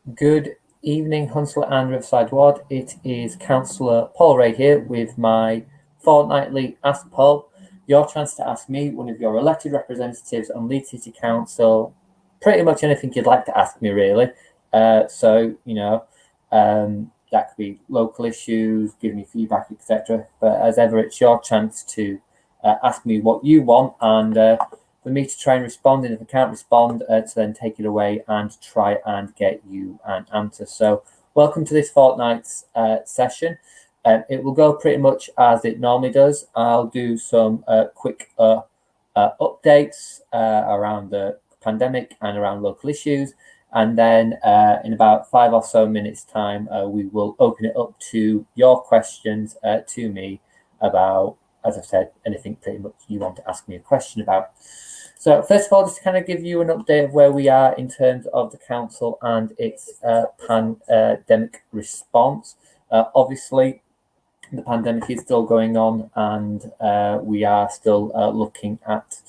Good evening, Hunslet and Riverside Ward. It is Councillor Paul Ray here with my fortnightly Ask Paul. Your chance to ask me, one of your elected representatives on Leeds City Council, pretty much anything you'd like to ask me, really. That could be local issues, give me feedback, etc. But as ever, it's your chance to ask me what you want, and for me to try and respond, and if I can't respond, to then take it away and try and get you an answer. So welcome to this fortnight's session. It will go pretty much as it normally does. I'll do some quick updates around the pandemic and around local issues. And then in about 5 or so minutes time, we will open it up to your questions to me about, as I've said, anything pretty much you want to ask me a question about. So first of all, just to kind of give you an update of where we are in terms of the council and its pandemic response. Obviously, the pandemic is still going on, and we are still looking at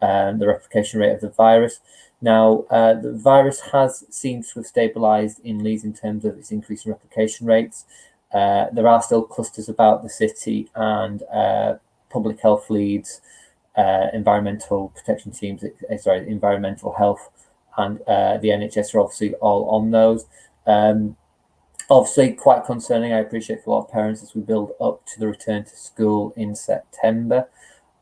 the replication rate of the virus. Now, the virus has seemed to have stabilised in Leeds in terms of its increase in replication rates. There are still clusters about the city, and public health leads, environmental protection teams, environmental health, and the NHS are obviously all on those. Obviously quite concerning, I appreciate, for a lot of parents as we build up to the return to school in September.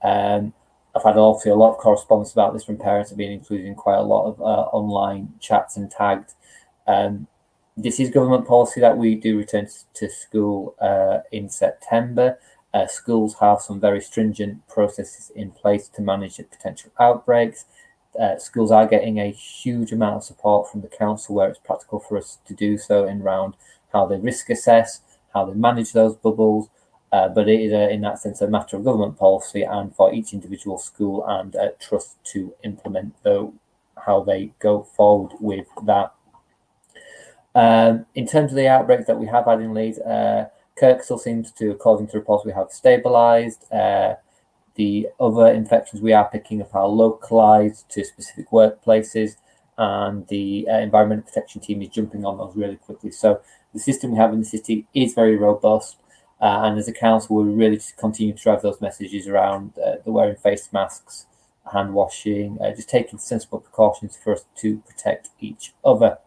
I've had obviously a lot of correspondence about this from parents. I've been including quite a lot of online chats and tagged. This is government policy that we do return to school in September. Schools have some very stringent processes in place to manage the potential outbreaks. Schools are getting a huge amount of support from the council where it's practical for us to do so in around how they risk assess, how they manage those bubbles. But it is, in that sense, a matter of government policy and for each individual school and trust to implement how they go forward with that. In terms of the outbreaks that we have had in Leeds, Kirkstall seems to, according to reports, we have stabilised. The other infections we are picking up are localised to specific workplaces, and the environmental protection team is jumping on those really quickly. So the system we have in the city is very robust, and as a council, we really just continue to drive those messages around the wearing face masks, hand washing, just taking sensible precautions for us to protect each other.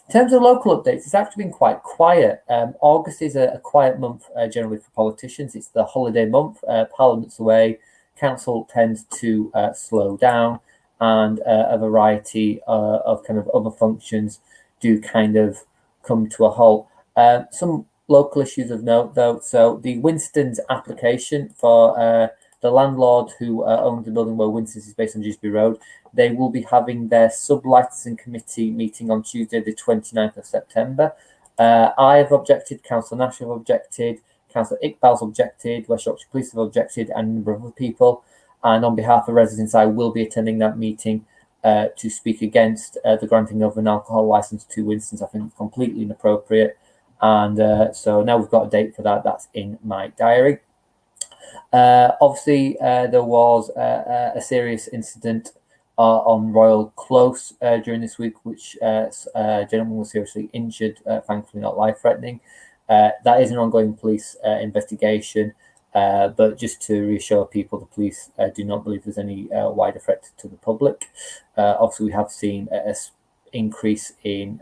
In terms of local updates, it's actually been quite quiet. August is a quiet month generally for politicians. It's the holiday month, Parliament's away, council tends to slow down, and a variety of kind of other functions do kind of come to a halt. Some local issues of note, though. So the Winston's application for the landlord who owns the building where Winston's is based on Dewsbury Road, they will be having their sub-licensing committee meeting on Tuesday, the 29th of September. I have objected, Councillor Nash have objected, Councillor Iqbal's objected, West Yorkshire Police have objected, and a number of other people. And on behalf of residents, I will be attending that meeting to speak against the granting of an alcohol licence to Winston's. I think it's completely inappropriate. And so now we've got a date for that. That's in my diary. Obviously, there was a serious incident on Royal Close during this week, which a gentleman was seriously injured, thankfully not life-threatening. That is an ongoing police investigation, but just to reassure people, the police do not believe there's any wider threat to the public. Obviously, we have seen an increase in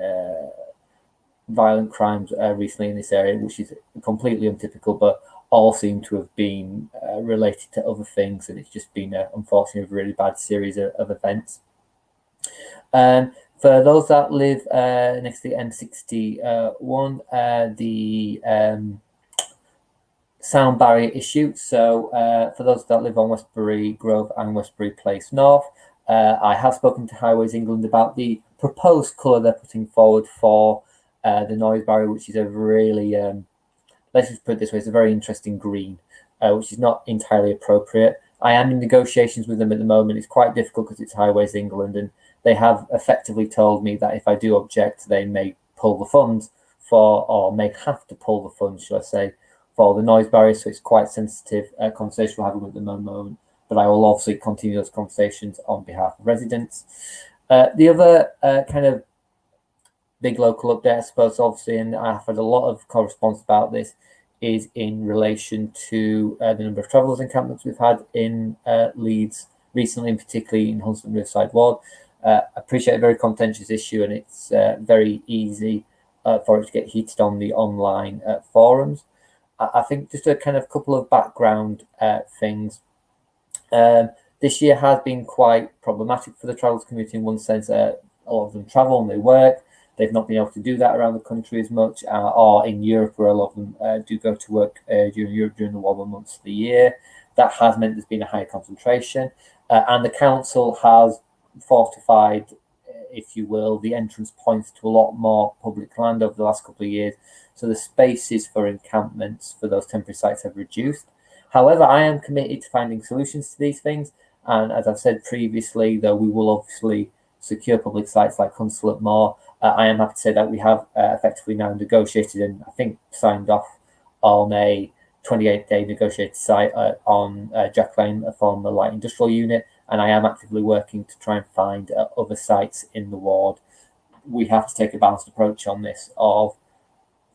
violent crimes recently in this area, which is completely untypical, but all seem to have been related to other things, and it's just been, unfortunately, a really bad series of events. For those that live next to the M61, the sound barrier issue. So for those that live on Westbury Grove and Westbury Place North, I have spoken to Highways England about the proposed colour they're putting forward for the noise barrier, which is a really, let's just put it this way, it's a very interesting green, which is not entirely appropriate. I am in negotiations with them at the moment. It's quite difficult because it's Highways England, and they have effectively told me that if I do object, they may pull the funds for, or may have to pull the funds, shall I say, for the noise barrier. So it's quite sensitive conversation we're having with them at the moment, but I will obviously continue those conversations on behalf of residents. The other kind of big local update, I suppose, obviously, and I've had a lot of correspondence about this, is in relation to the number of travellers encampments we've had in Leeds recently, and particularly in Huntston Riverside Ward. Appreciate a very contentious issue, and it's very easy for it to get heated on the online forums. I think just a kind of couple of background things. This year has been quite problematic for the travellers community in one sense. A lot of them travel and they work. They've not been able to do that around the country as much, or in Europe, where a lot of them do go to work during Europe during the warmer months of the year. That has meant there's been a higher concentration, and the council has fortified, if you will, the entrance points to a lot more public land over the last couple of years. So the spaces for encampments for those temporary sites have reduced. However, I am committed to finding solutions to these things. And as I've said previously, though we will obviously secure public sites like Hunslet Moor, I am happy to say that we have effectively now negotiated and I think signed off on a 28-day negotiated site on Jack Lane, a former light industrial unit. And I am actively working to try and find other sites in the ward. We have to take a balanced approach on this of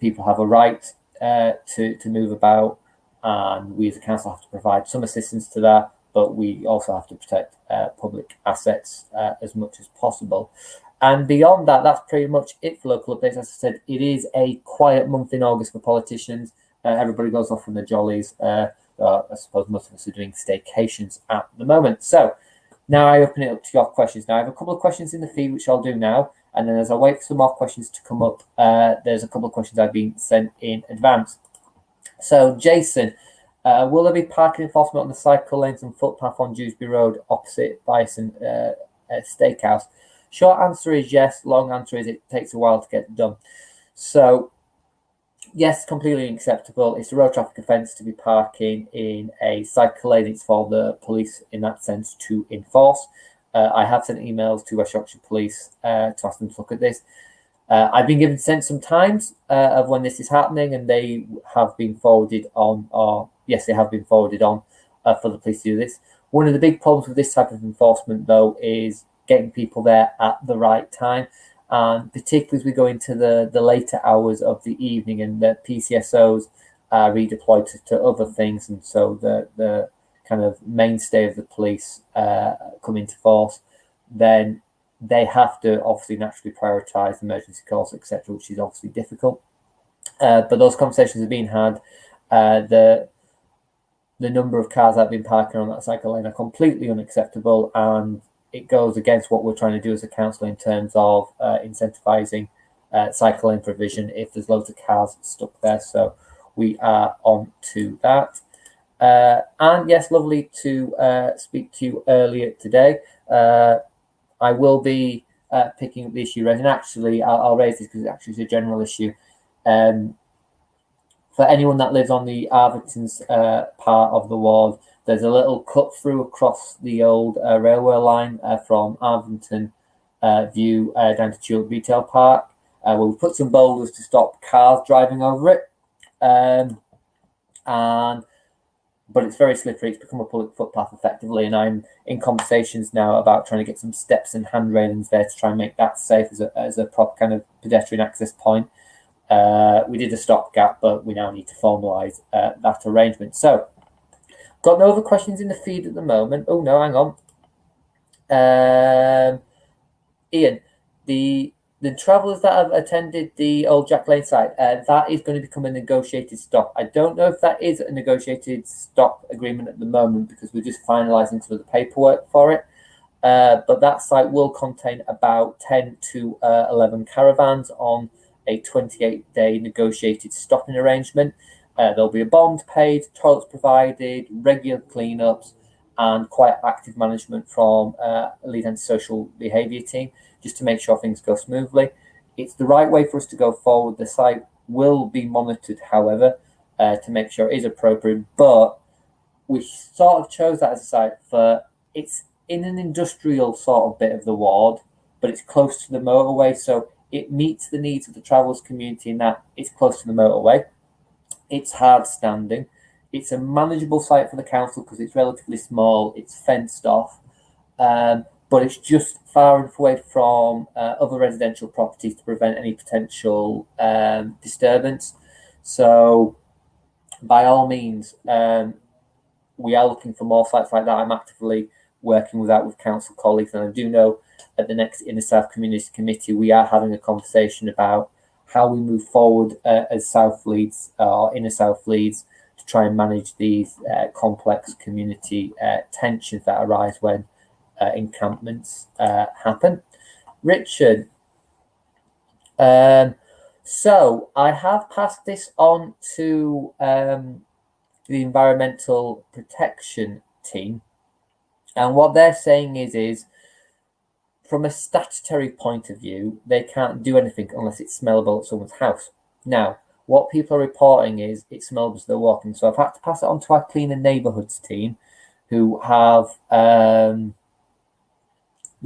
people have a right to move about, and we as a council have to provide some assistance to that, but we also have to protect public assets as much as possible. And beyond that, that's pretty much it for local updates. As I said, it is a quiet month in August for politicians. Everybody goes off from the jollies. I suppose most of us are doing staycations at the moment. So now I open it up to your questions. Now I have a couple of questions in the feed, which I'll do now. And then as I wait for some more questions to come up, there's a couple of questions I've been sent in advance. So Jason, will there be parking enforcement on the cycle lanes and footpath on Dewsbury Road opposite Bison Steakhouse? Short answer is yes. Long answer is it takes a while to get done. So yes, completely unacceptable. It's a road traffic offence to be parking in a cycle lane. It's for the police in that sense to enforce. I have sent emails to West Yorkshire Police to ask them to look at this. I've been given sent some times of when this is happening, and they have been forwarded on, or yes, they have been forwarded on for the police to do this. One of the big problems with this type of enforcement, though, is getting people there at the right time. And particularly as we go into the later hours of the evening and the PCSOs are redeployed to other things, and so the kind of mainstay of the police come into force, then they have to obviously naturally prioritise emergency calls, etc., which is obviously difficult. But those conversations have been had. The number of cars that have been parking on that cycle lane are completely unacceptable, and it goes against what we're trying to do as a council in terms of incentivising cycle lane provision if there's loads of cars stuck there. So we are on to that. And yes, lovely to speak to you earlier today. I will be picking up the issue, and actually I'll raise this because it actually is a general issue. For anyone that lives on the Arvington's part of the ward, there's a little cut through across the old railway line from Arvington View down to Tulip Retail Park. We'll put some boulders to stop cars driving over it. But it's very slippery. It's become a public footpath effectively, and I'm in conversations now about trying to get some steps and hand railings there to try and make that safe as a proper kind of pedestrian access point. We did a stopgap, but we now need to formalise that arrangement. So, got no other questions in the feed at the moment. Oh no, hang on. Ian, the travellers that have attended the old Jack Lane site, that is going to become a negotiated stop. I don't know if that is a negotiated stop agreement at the moment because we're just finalising some of the paperwork for it. But that site will contain about 10 to 11 caravans on a 28-day negotiated stopping arrangement. There'll be a bond paid, toilets provided, regular cleanups, and quite active management from lead antisocial behaviour team, just to make sure things go smoothly. It's the right way for us to go forward. The site will be monitored, however, to make sure it is appropriate, but we sort of chose that as a site for, it's in an industrial sort of bit of the ward, but it's close to the motorway, so it meets the needs of the travellers community in that it's close to the motorway. It's hard standing. It's a manageable site for the council because it's relatively small. It's fenced off. But but it's just far enough away from other residential properties to prevent any potential disturbance. So by all means, we are looking for more sites like that. I'm actively working with that with council colleagues, and I do know at the next Inner South Community Committee we are having a conversation about how we move forward as South Leeds or Inner South Leeds to try and manage these complex community tensions that arise when encampments happen. Richard, so I have passed this on to the environmental protection team, and what they're saying is from a statutory point of view, they can't do anything unless it's smellable at someone's house. Now, what people are reporting is it smells as they're walking. So I've had to pass it on to our cleaner neighbourhoods team, who have the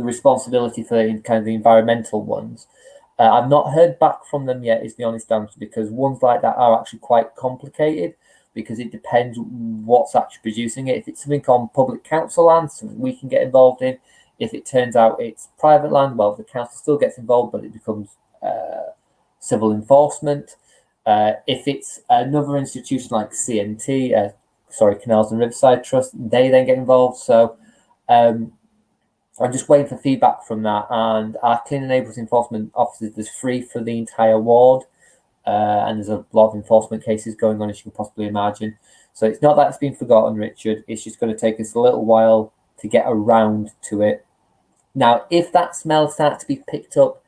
responsibility for kind of the environmental ones. I've not heard back from them yet, is the honest answer, because ones like that are actually quite complicated, because it depends what's actually producing it. If it's something on public council land, something we can get involved in. If it turns out it's private land, well, the council still gets involved, but it becomes civil enforcement. If it's another institution like CNT, Canals and Riverside Trust, they then get involved. So I'm just waiting for feedback from that. And our Clean and Neighbourhood Enforcement officers, there's 3 for the entire ward. And there's a lot of enforcement cases going on, as you can possibly imagine. So it's not that it's been forgotten, Richard. It's just going to take us a little while to get around to it. Now, if that smell starts to be picked up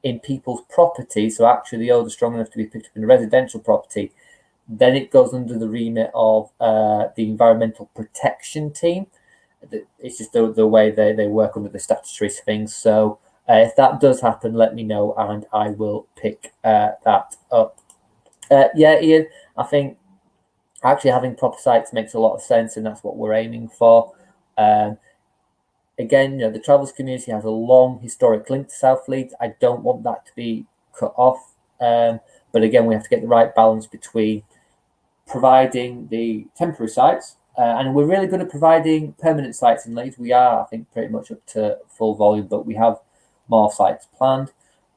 in people's property, so actually the odour is strong enough to be picked up in a residential property, then it goes under the remit of the environmental protection team. It's just the way they work under the statutory things. So if that does happen, let me know and I will pick that up. Yeah, Ian, I think actually having proper sites makes a lot of sense, and that's what we're aiming for. Again, the Travellers community has a long historic link to South Leeds. I don't want that to be cut off. But again, we have to get the right balance between providing the temporary sites, and we're really good at providing permanent sites in Leeds. We are, I think, pretty much up to full volume, but we have more sites planned.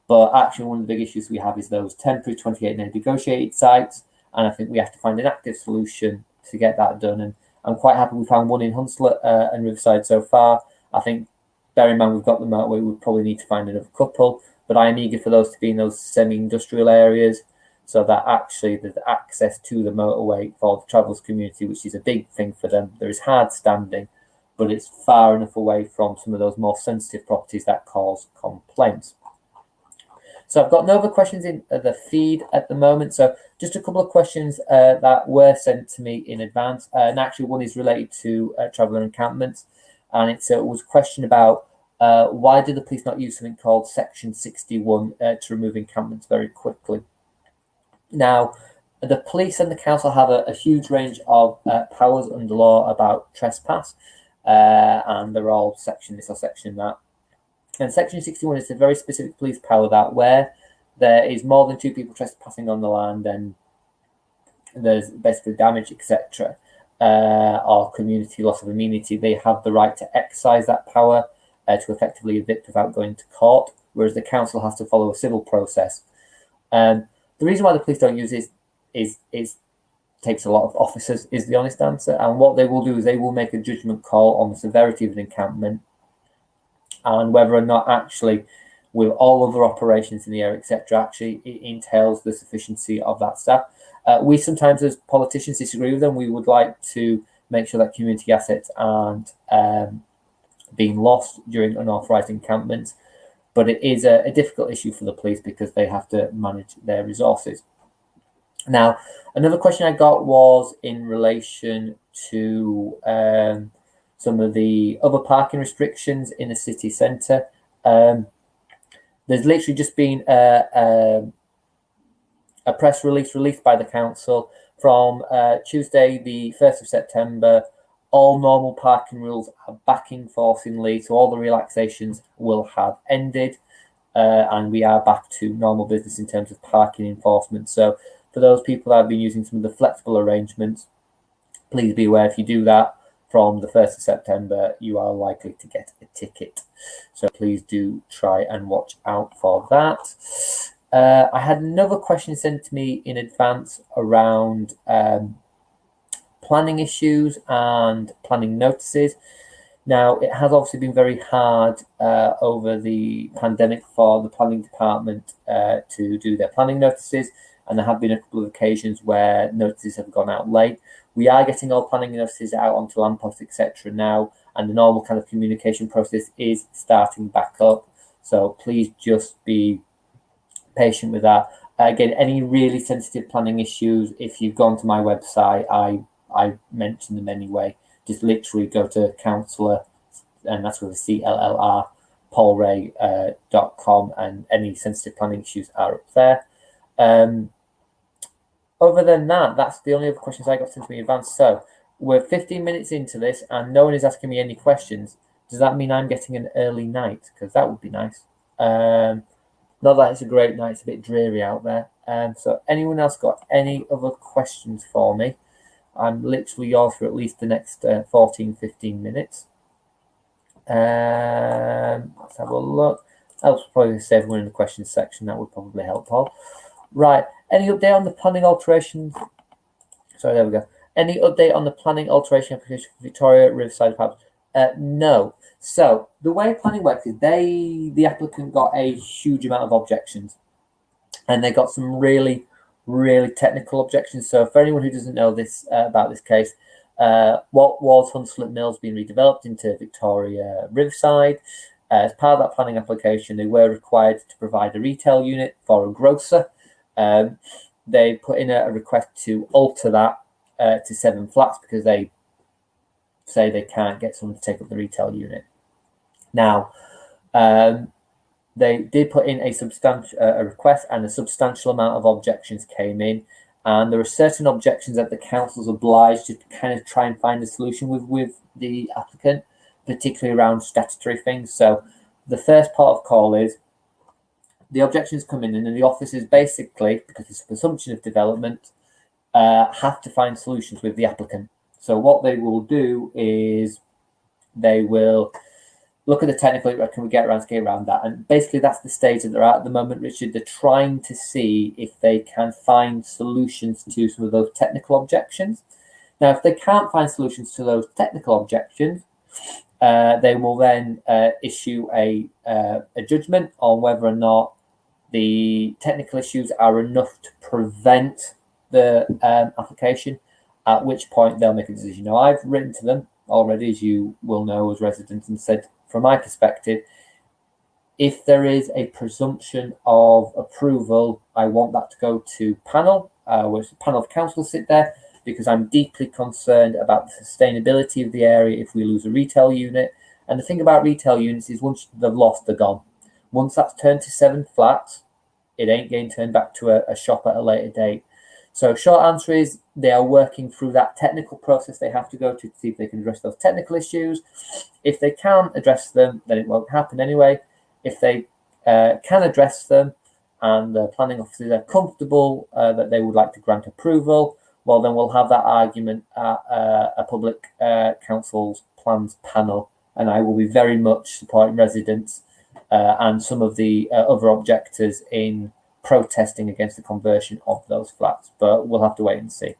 But actually, one of the big issues we have is those temporary 28-day negotiated sites, and I think we have to find an active solution to get that done. And I'm quite happy we found one in Hunslet and Riverside so far. I think, bear in mind, we've got the motorway, we probably need to find another couple, but I'm eager for those to be in those semi-industrial areas, so that actually there's access to the motorway for the Travellers community, which is a big thing for them. There is hard standing, but it's far enough away from some of those more sensitive properties that cause complaints. So I've got no other questions in the feed at the moment. So just a couple of questions that were sent to me in advance. And actually one is related to traveller encampments. And it was a question about why do the police not use something called Section 61 to remove encampments very quickly? Now, the police and the council have a huge range of powers under law about trespass. And they're all section this or section that. And Section 61 is a very specific police power that where there is more than 2 people trespassing on the land and there's basically damage, etc., or community loss of amenity, they have the right to exercise that power to effectively evict without going to court, whereas the council has to follow a civil process. The reason why the police don't use it is takes a lot of officers, is the honest answer. And what they will do is they will make a judgment call on the severity of an encampment and whether or not actually, with all other operations in the area, etc., actually it entails the sufficiency of that staff. We sometimes, as politicians, disagree with them. We would like to make sure that community assets aren't being lost during unauthorised encampments, but it is a difficult issue for the police because they have to manage their resources. Now, another question I got was in relation to some of the other parking restrictions in the city centre. There's literally just been a press release released by the council from Tuesday, the 1st of September. All normal parking rules are back in force in Leeds, so all the relaxations will have ended, and we are back to normal business in terms of parking enforcement. So for those people that have been using some of the flexible arrangements, please be aware if you do that, from the 1st of September, you are likely to get a ticket. So please do try and watch out for that. I had another question sent to me in advance around planning issues and planning notices. Now, it has obviously been very hard over the pandemic for the planning department to do their planning notices, and there have been a couple of occasions where notices have gone out late. We are getting all planning notices out onto land posts, etc. now, and the normal kind of communication process is starting back up. So please just be patient with that. Again, any really sensitive planning issues, if you've gone to my website, I mention them anyway. Just literally go to councillor, and that's with a CLLR, paulray.com, and any sensitive planning issues are up there. Other than that, that's the only other questions I got sent to me in advance. So we're 15 minutes into this and no one is asking me any questions. Does that mean I'm getting an early night? Because that would be nice. Not that it's a great night, it's a bit dreary out there. So anyone else got any other questions for me? I'm literally yours for at least the next 14, 15 minutes. Let's have a look. I'll probably save one in the questions section. That would probably help, Paul. Right. Any update on the planning alterations? Sorry, there we go. Any update on the planning alteration application for Victoria Riverside Pubs? No. So the way planning works is the applicant got a huge amount of objections, and they got some really technical objections. So for anyone who doesn't know this about this case, what was Hunslet Mills being redeveloped into Victoria Riverside. As part of that planning application, they were required to provide a retail unit for a grocer. They put in a request to alter that to 7 flats because they say they can't get someone to take up the retail unit. Now, they did put in a request, and a substantial amount of objections came in. And there are certain objections that the council's obliged to kind of try and find a solution with the applicant, particularly around statutory things. So the first part of call is the objections come in, and then the officers basically, because it's a presumption of development, have to find solutions with the applicant. So what they will do is they will look at the technical, can we get around that? And basically that's the stage that they're at the moment, Richard. They're trying to see if they can find solutions to some of those technical objections. Now, if they can't find solutions to those technical objections, they will then issue a judgment on whether or not the technical issues are enough to prevent the application, at which point they'll make a decision. Now, I've written to them already, as you will know as residents, and said, from my perspective, if there is a presumption of approval, I want that to go to panel, where a panel of council sit there, because I'm deeply concerned about the sustainability of the area if we lose a retail unit. And the thing about retail units is once they're lost, they're gone. Once that's turned to 7 flats, it ain't getting turned back to a shop at a later date. So short answer is they are working through that technical process they have to go to see if they can address those technical issues. If they can't address them, then it won't happen anyway. If they can address them and the planning officers are comfortable that they would like to grant approval, well, then we'll have that argument at a public council's plans panel, and I will be very much supporting residents and some of the other objectors in protesting against the conversion of those flats, but we'll have to wait and see.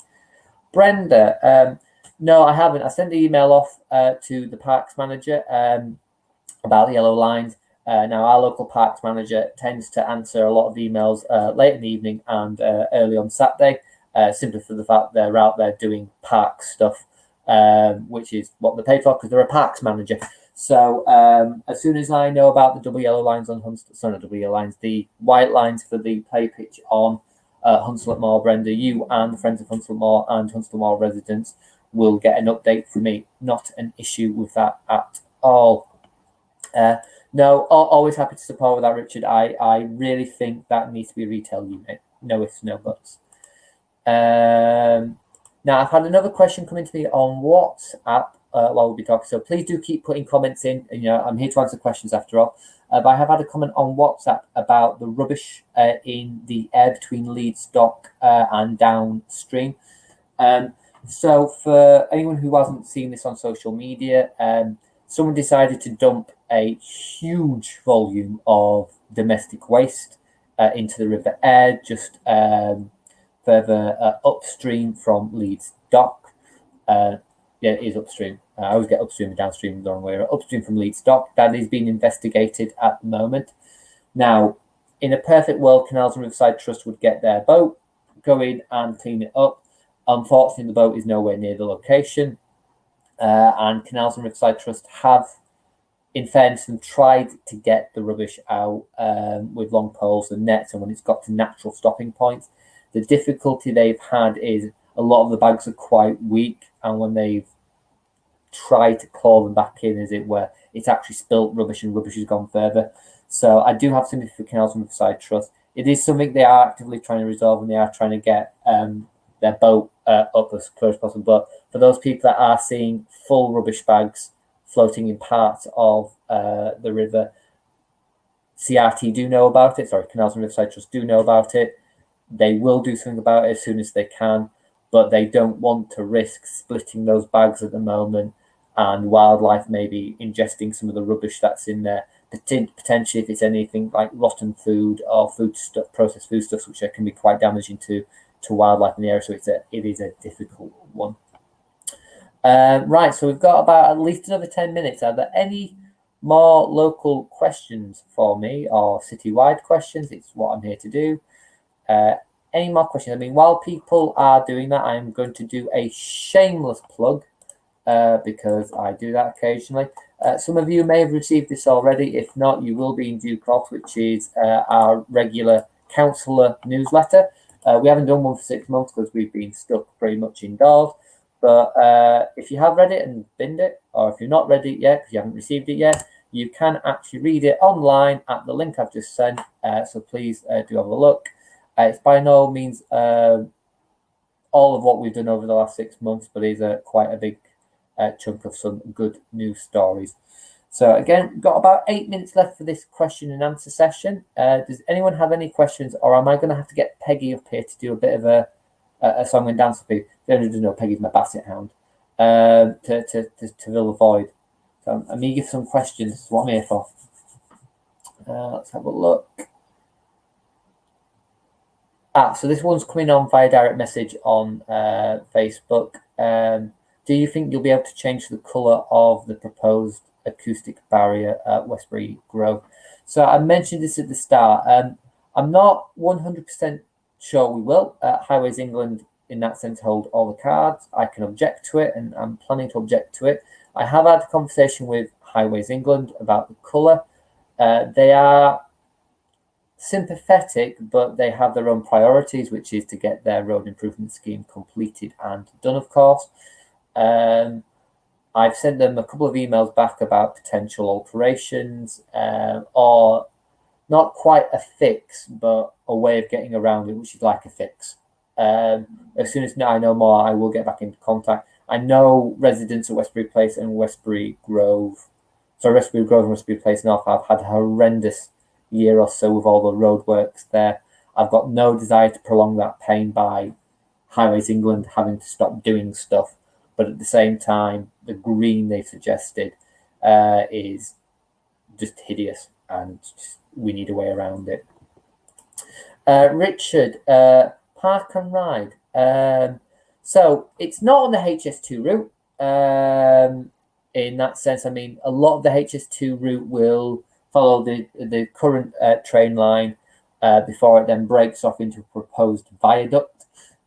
Brenda, no, I haven't. I sent the email off to the parks manager about the yellow lines. Now, our local parks manager tends to answer a lot of emails late in the evening and early on Saturday, simply for the fact they're out there doing park stuff, which is what they're paid for because they're a parks manager. So as soon as I know about the double yellow lines on Hunslet, sorry, not double yellow lines, the white lines for the play pitch on Hunslet Moor, Brenda, you and the Friends of Hunslet Moor and Hunslet Moor residents will get an update from me. Not an issue with that at all. No, always happy to support with that, Richard. I really think that needs to be a retail unit. No ifs, no buts. Now, I've had another question come into me on WhatsApp while we'll be talking, so please do keep putting comments in. You know, I'm here to answer questions after all. But I have had a comment on WhatsApp about the rubbish in the air between Leeds Dock and downstream. So for anyone who hasn't seen this on social media, someone decided to dump a huge volume of domestic waste into the River Aire, just further upstream from Leeds Dock. Yeah, it is upstream. I always get upstream and downstream the wrong way. Upstream from Leeds Dock. That is being investigated at the moment. Now, in a perfect world, Canals and Riverside Trust would get their boat, go in and clean it up. Unfortunately, the boat is nowhere near the location. And Canals and Riverside Trust have, in fairness, tried to get the rubbish out with long poles and nets, and when it's got to natural stopping points. The difficulty they've had is a lot of the bags are quite weak, and when they've tried to claw them back in, as it were, it's actually spilt rubbish and rubbish has gone further. So I do have sympathy for Canals and Riverside Trust. It is something they are actively trying to resolve, and they are trying to get their boat up as close as possible. But for those people that are seeing full rubbish bags floating in parts of the river, CRT do know about it. Sorry, Canals and Riverside Trust do know about it. They will do something about it as soon as they can, but they don't want to risk splitting those bags at the moment, and wildlife may be ingesting some of the rubbish that's in there. Potentially, if it's anything like rotten food or food stuff, processed foodstuffs, which can be quite damaging to wildlife in the area. So it is a difficult one. Right, so we've got about at least another 10 minutes. Are there any more local questions for me, or citywide questions? It's what I'm here to do. Any more questions? I mean, while people are doing that, I'm going to do a shameless plug because I do that occasionally. Some of you may have received this already. If not, you will be in due course, which is our regular councillor newsletter. We haven't done one for 6 months because we've been stuck pretty much indoors. But if you have read it and binned it, or if you're not read it yet because you haven't received it yet, you can actually read it online at the link I've just sent. So please do have a look. It's by no means all of what we've done over the last 6 months, but is quite a big chunk of some good news stories. So again, we've got about 8 minutes left for this question and answer session. Does anyone have any questions, or am I going to have to get Peggy up here to do a bit of a song and dance for people? If anyone doesn't know, Peggy's my basset hound, to fill the void. So I'm eager for some questions. That's what I'm here for. Let's have a look. So this one's coming on via direct message on Facebook. Do you think you'll be able to change the colour of the proposed acoustic barrier at Westbury Grove? So I mentioned this at the start. I'm not 100% sure we will. Highways England, in that sense, hold all the cards. I can object to it, and I'm planning to object to it. I have had a conversation with Highways England about the colour. They are sympathetic, but they have their own priorities, which is to get their road improvement scheme completed and done, of course. I've sent them a couple of emails back about potential alterations, or not quite a fix, but a way of getting around it, which is like a fix. As soon as I know more, I will get back into contact. I know residents at Westbury Place and Westbury Grove and Westbury Place North have had a horrendous year or so with all the roadworks there. I've got no desire to prolong that pain by Highways England having to stop doing stuff. But at the same time, the green they've suggested is just hideous, and we need a way around it. Richard, Park and Ride. So it's not on the HS2 route. In that sense, I mean, a lot of the HS2 route will follow the current train line before it then breaks off into a proposed viaduct.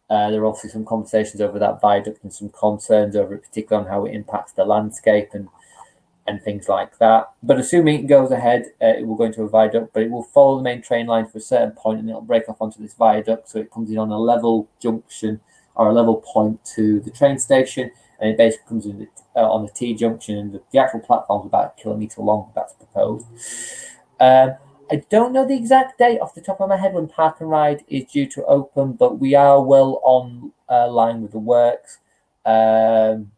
There are obviously some conversations over that viaduct and some concerns over it, particularly on how it impacts the landscape and things like that. But assuming it goes ahead, it will go into a viaduct, but it will follow the main train line to a certain point, and it'll break off onto this viaduct, so it comes in on a level junction or a level point to the train station, and it basically comes in on the T junction, and the actual platform is about 1 kilometre long. That's proposed. I don't know the exact date off the top of my head when Park and Ride is due to open, but we are well on line with the works. And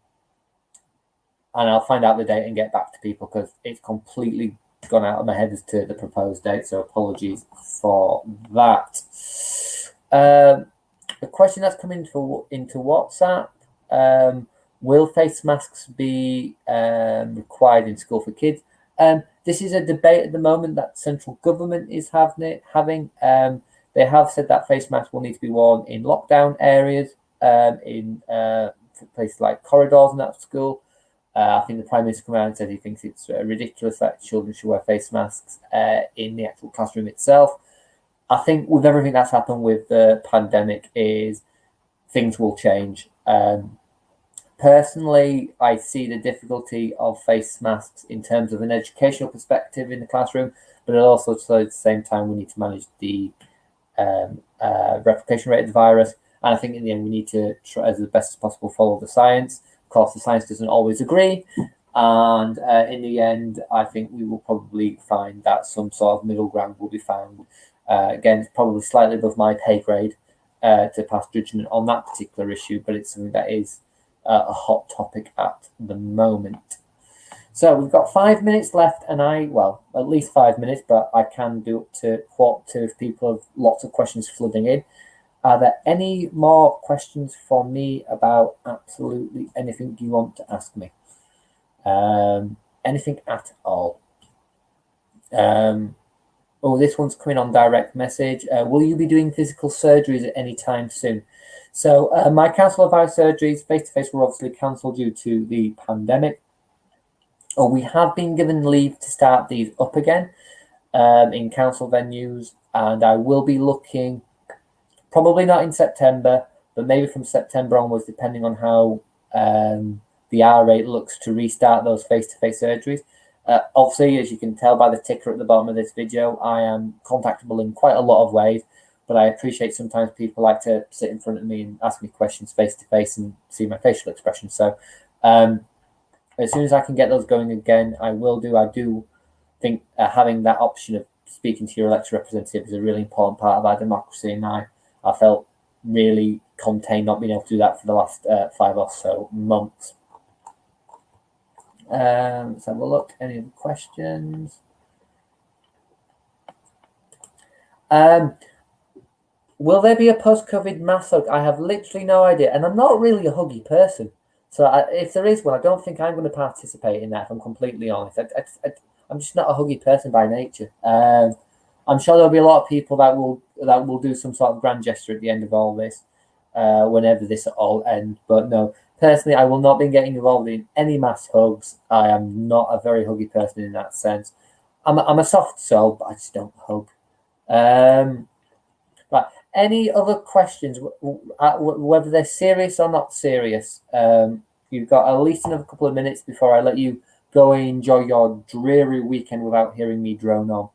I'll find out the date and get back to people, because it's completely gone out of my head as to the proposed date, so apologies for that. The question that's come into WhatsApp, Will face masks be required in school for kids? This is a debate at the moment that central government is having. They have said that face masks will need to be worn in lockdown areas, in places like corridors and that school. I think the Prime Minister came out and said he thinks it's ridiculous that children should wear face masks in the actual classroom itself. I think with everything that's happened with the pandemic is things will change. Personally, I see the difficulty of face masks in terms of an educational perspective in the classroom, but also so at the same time we need to manage the replication rate of the virus. And I think in the end we need to try as best as possible follow the science. Of course, the science doesn't always agree, and in the end, I think we will probably find that some sort of middle ground will be found. Again, it's probably slightly above my pay grade to pass judgment on that particular issue, but it's something that is a hot topic at the moment. So we've got 5 minutes left, and at least 5 minutes, but I can do up to 1:45 if people have lots of questions flooding in. Are there any more questions for me about absolutely anything you want to ask me? Anything at all? This one's coming on direct message. Will you be doing physical surgeries at any time soon? So my council advised surgeries face-to-face were obviously cancelled due to the pandemic. We have been given leave to start these up again in council venues, and I will be looking, probably not in September, but maybe from September onwards, depending on how the R rate looks, to restart those face-to-face surgeries. Obviously, as you can tell by the ticker at the bottom of this video, I am contactable in quite a lot of ways, but I appreciate sometimes people like to sit in front of me and ask me questions face-to-face and see my facial expression. So as soon as I can get those going again, I will do. I do think having that option of speaking to your elected representative is a really important part of our democracy, and I felt really contained not being able to do that for the last 5 or so months. Let's have a look. Any other questions? Will there be a post-COVID mass hug? I have literally no idea, and I'm not really a huggy person. So if there is one, I don't think I'm going to participate in that, if I'm completely honest. I'm just not a huggy person by nature. I'm sure there'll be a lot of people that will do some sort of grand gesture at the end of all this, whenever this all ends. But no, personally, I will not be getting involved in any mass hugs. I am not a very huggy person in that sense. I'm a soft soul, but I just don't hug. Right. Any other questions, whether they're serious or not serious? You've got at least another couple of minutes before I let you go and enjoy your dreary weekend without hearing me drone on.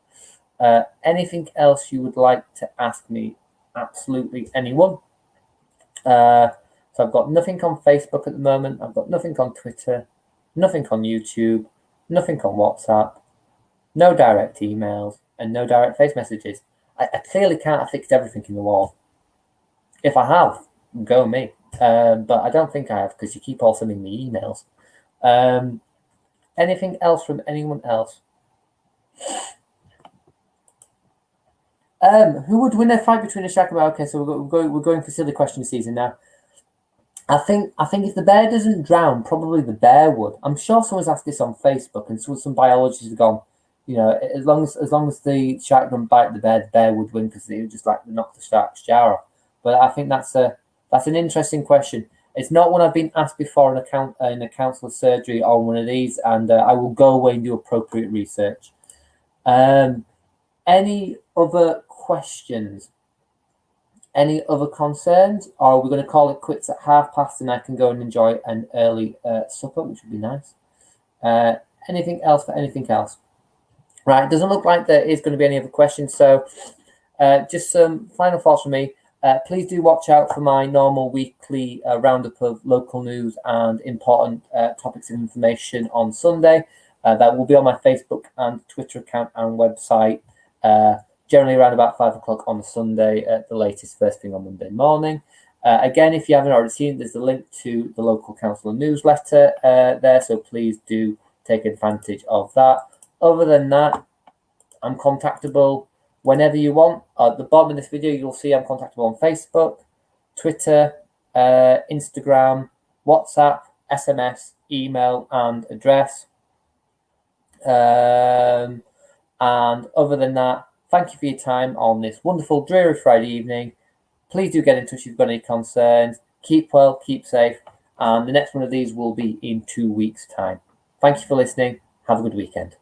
Anything else you would like to ask me? Absolutely anyone. So I've got nothing on Facebook at the moment. I've got nothing on Twitter, nothing on YouTube, nothing on WhatsApp, no direct emails, and no direct face messages. I clearly can't have fixed everything in the wall. If I have, go me. But I don't think I have, because you keep all sending me emails. Anything else from anyone else? Who would win a fight between a Shakama? Okay, so we're going for silly question season now. I think if the bear doesn't drown, probably the bear would. I'm sure someone's asked this on Facebook, and some biologists have gone, as long as the shark doesn't bite the bear would win, because they would just like to knock the shark's jar off. But I think that's an interesting question. It's not one I've been asked before in a council surgery or one of these, and I will go away and do appropriate research. Any other questions? Any other concerns? Or are we going to call it quits at past and I can go and enjoy an early supper, which would be nice? Anything else for anything else? Right, it doesn't look like there is going to be any other questions. So just some final thoughts from me. Please do watch out for my normal weekly roundup of local news and important topics of information on Sunday. That will be on my Facebook and Twitter account and website, generally around about 5 o'clock on Sunday at the latest, first thing on Monday morning. Again, if you haven't already seen it, there's a link to the local council newsletter there, so please do take advantage of that. Other than that, I'm contactable whenever you want. At the bottom of this video, you'll see I'm contactable on Facebook, Twitter, Instagram, WhatsApp, SMS, email, and address. And other than that, thank you for your time on this wonderful, dreary Friday evening. Please do get in touch if you've got any concerns. Keep well, keep safe, and the next one of these will be in 2 weeks' time. Thank you for listening. Have a good weekend.